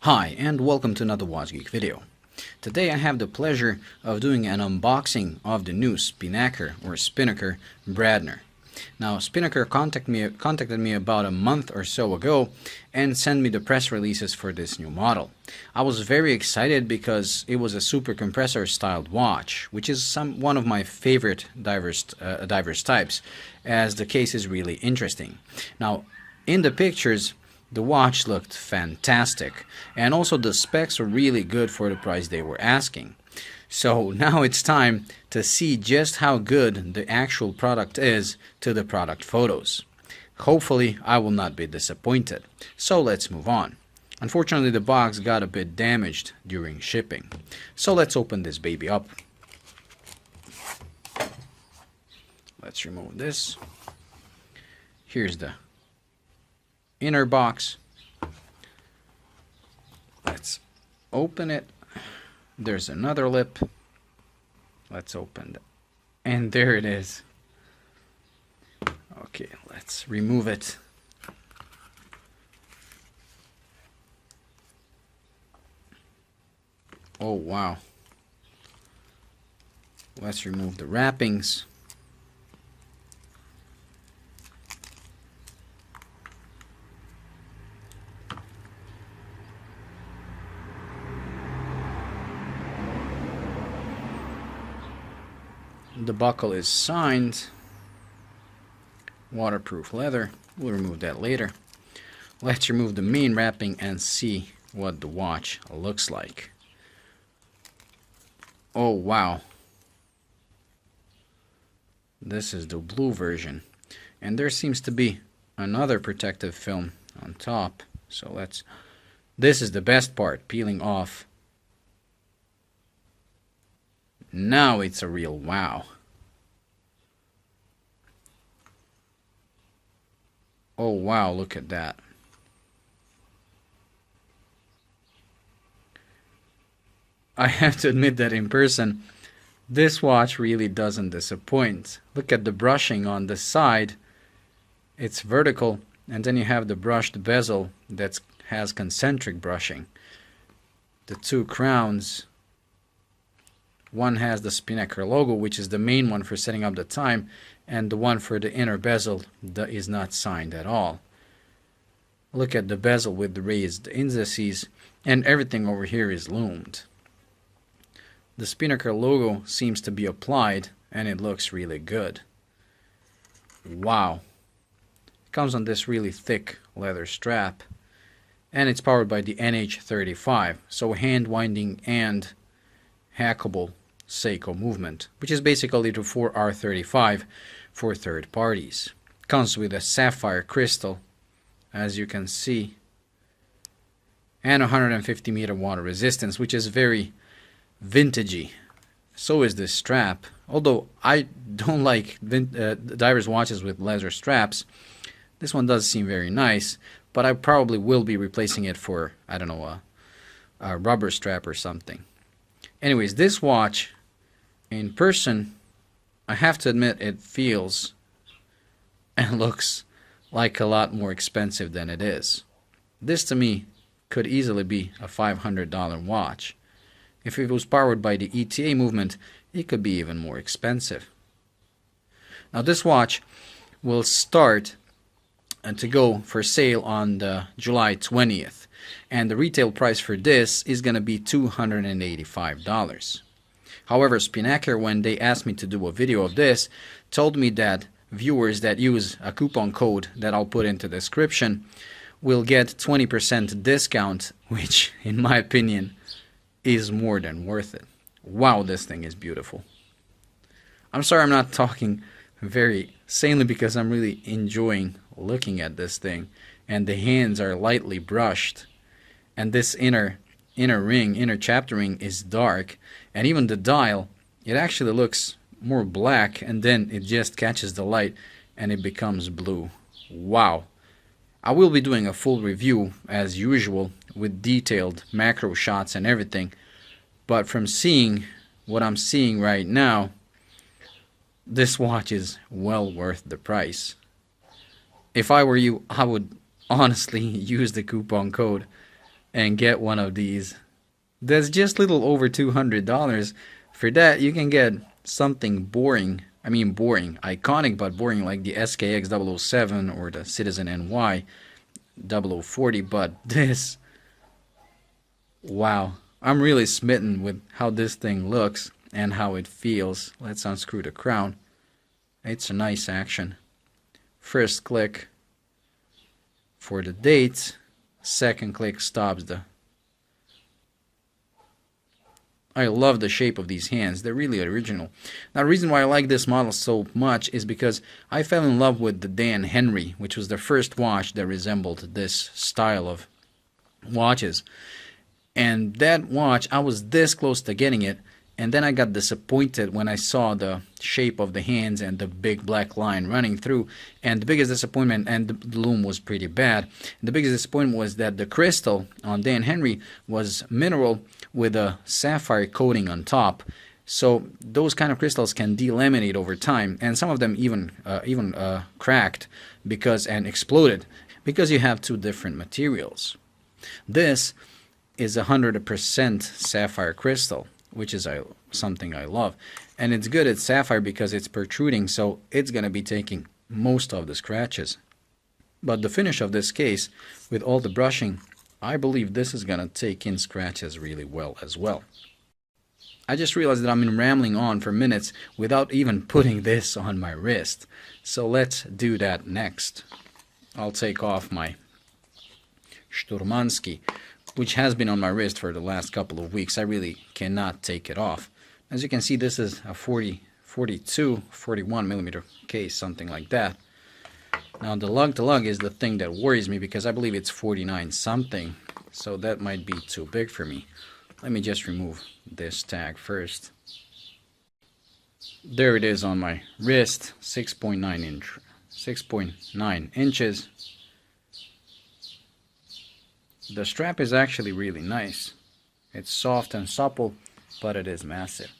Hi, and welcome to another Watch Geek video. Today I have the pleasure of doing an unboxing of the new Spinnaker or Spinnaker Bradner. Now, Spinnaker contacted me about a month or so ago and sent me the press releases for this new model. I was very excited because it was a Super Compressor styled watch, which is one of my favorite divers types, as the case is really interesting. Now, in the pictures, the watch looked fantastic, and also the specs were really good for the price they were asking. So now it's time to see just how good the actual product is to the product photos. Hopefully I will not be disappointed. So let's move on. Unfortunately, the box got a bit damaged during shipping. So let's open this baby up. Let's remove this. Here's the inner box. Let's open it. There's another lip. Let's open it. And there it is. Okay, let's remove it. Oh, wow. Let's remove the wrappings. The buckle is signed, waterproof leather. We'll remove that later. Let's remove the main wrapping and see what the watch looks like. Oh wow, this is the blue version, and there seems to be another protective film on top. So this is the best part, peeling off. Now it's a real wow. Oh wow, look at that. I have to admit that in person, this watch really doesn't disappoint. Look at the brushing on the side. It's vertical, and then you have the brushed bezel that has concentric brushing. The two crowns. One has the Spinnaker logo, which is the main one for setting up the time, and the one for the inner bezel that is not signed at all. Look at the bezel with the raised indices, and everything over here is loomed. The Spinnaker logo seems to be applied, and it looks really good. Wow. It comes on this really thick leather strap, and it's powered by the NH35, so hand winding and hackable Seiko movement, which is basically the 4R35 for third parties. Comes with a sapphire crystal, as you can see, and 150 meter water resistance, which is very vintagey. So is this strap. Although I don't like divers watches with leather straps, this one does seem very nice, but I probably will be replacing it for, I don't know, a rubber strap or something. Anyways, this watch, in person, I have to admit it feels and looks like a lot more expensive than it is. This to me could easily be a $500 watch. If it was powered by the ETA movement, it could be even more expensive. Now this watch will start to go for sale on the July 20th. And the retail price for this is going to be $285. However, Spinnaker, when they asked me to do a video of this, told me that viewers that use a coupon code that I'll put into the description will get 20% discount, which, in my opinion, is more than worth it. Wow, this thing is beautiful. I'm sorry I'm not talking very sanely because I'm really enjoying looking at this thing, and the hands are lightly brushed. And this inner chapter ring is dark, and even the dial, it actually looks more black, and then it just catches the light and it becomes blue. Wow. I will be doing a full review as usual with detailed macro shots and everything, but from seeing what I'm seeing right now, this watch is well worth the price. If I were you, I would honestly use the coupon code and get one of these. That's just a little over $200. For that, you can get something boring. I mean boring, iconic but boring, like the SKX 007 or the Citizen NY 0040. But this, wow, I'm really smitten with how this thing looks and how it feels. Let's unscrew the crown. It's a nice action. First click for the date, second click stops the... I love the shape of these hands. They're really original. Now, the reason why I like this model so much is because I fell in love with the Dan Henry, which was the first watch that resembled this style of watches. And that watch, I was this close to getting it, and then I got disappointed when I saw the shape of the hands and the big black line running through. And the biggest disappointment, and the loom was pretty bad, the biggest disappointment was that the crystal on Dan Henry was mineral with a sapphire coating on top. So those kind of crystals can delaminate over time, and some of them even cracked and exploded because you have two different materials. This is 100% sapphire crystal, which is something I love. And it's good at sapphire because it's protruding, so it's going to be taking most of the scratches. But the finish of this case, with all the brushing, I believe this is going to take in scratches really well as well. I just realized that I've been rambling on for minutes without even putting this on my wrist. So let's do that next. I'll take off my Szturmanski, which has been on my wrist for the last couple of weeks. I really cannot take it off. As you can see, this is a 41 millimeter case, something like that. Now the lug-to-lug is the thing that worries me because I believe it's 49 something, so that might be too big for me. Let me just remove this tag first. There it is on my wrist, 6.9 inches. The strap is actually really nice. It's soft and supple, but it is massive.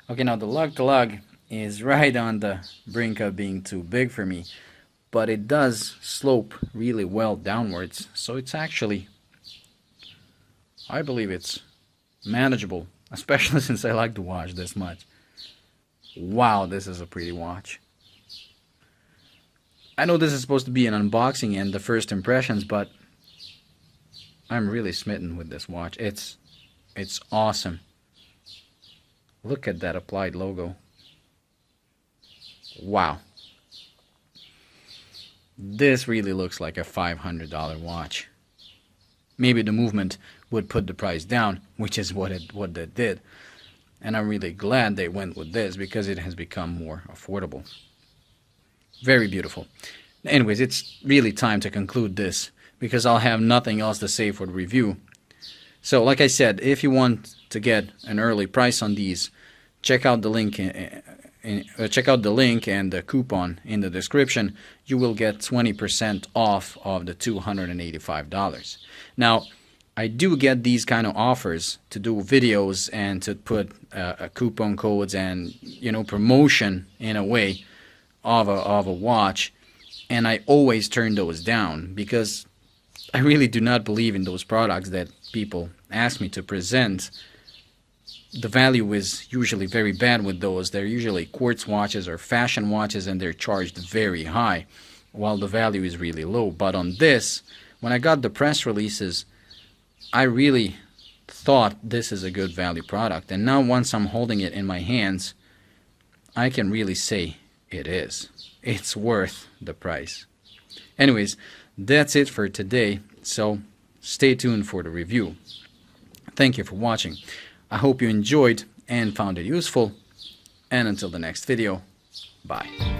Okay, now the lug-to-lug is right on the brink of being too big for me, but it does slope really well downwards, so it's actually, I believe it's manageable, especially since I like to watch this much. Wow, this is a pretty watch. I know this is supposed to be an unboxing and the first impressions, but I'm really smitten with this watch. It's awesome. Look at that applied logo. Wow. This really looks like a $500 watch. Maybe the movement would put the price down, which is what they did. And I'm really glad they went with this because it has become more affordable. Very beautiful. Anyways, it's really time to conclude this, because I'll have nothing else to say for the review. So like I said, if you want to get an early price on these, check out the link and the coupon in the description. You will get 20% off of the $285. Now, I do get these kind of offers to do videos and to put coupon codes and promotion in a way of a watch, and I always turn those down because I really do not believe in those products that people ask me to present. The value is usually very bad with those. They're usually quartz watches or fashion watches, and they're charged very high, while the value is really low. But on this, when I got the press releases, I really thought this is a good value product. And now once I'm holding it in my hands, I can really say it is. It's worth the price. Anyways, that's it for today, so stay tuned for the review. Thank you for watching. I hope you enjoyed and found it useful, and until the next video, bye.